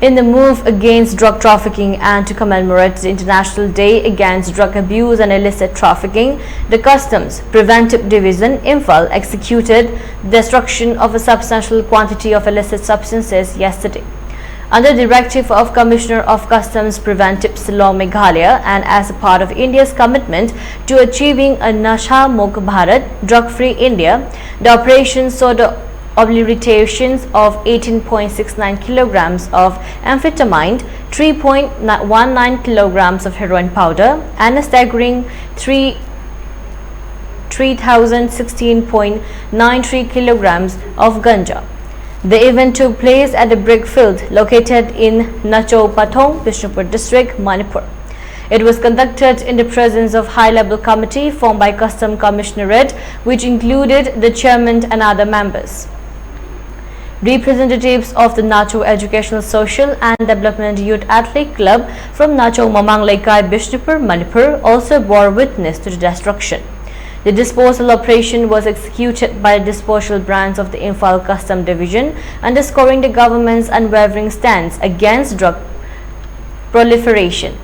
In the move against drug trafficking and to commemorate the International Day Against Drug Abuse and Illicit Trafficking, the Customs Preventive Division, Imphal, executed destruction of a substantial quantity of illicit substances yesterday. Under directive of Commissioner of Customs Preventive Shillong, Meghalaya, and as a part of India's commitment to achieving a Nasha Mukh Bharat, drug-free India, the operation saw the obliterations of 18.69 kilograms of amphetamine, 3.19 kilograms of heroin powder, and a staggering 3,016.93 kilograms of ganja. The event took place at a brick field located in Nacho Pathong, Bishnupur district, Manipur. It was conducted in the presence of high-level committee formed by Custom Commissionerate, which included the chairman and other members. Representatives of the Nacho Educational, Social and Development Youth Athletic Club from Nacho Mamang Laikai, Bishnupur, Manipur also bore witness to the destruction. The disposal operation was executed by the disposal branch of the Imphal Custom Division, underscoring the government's unwavering stance against drug proliferation.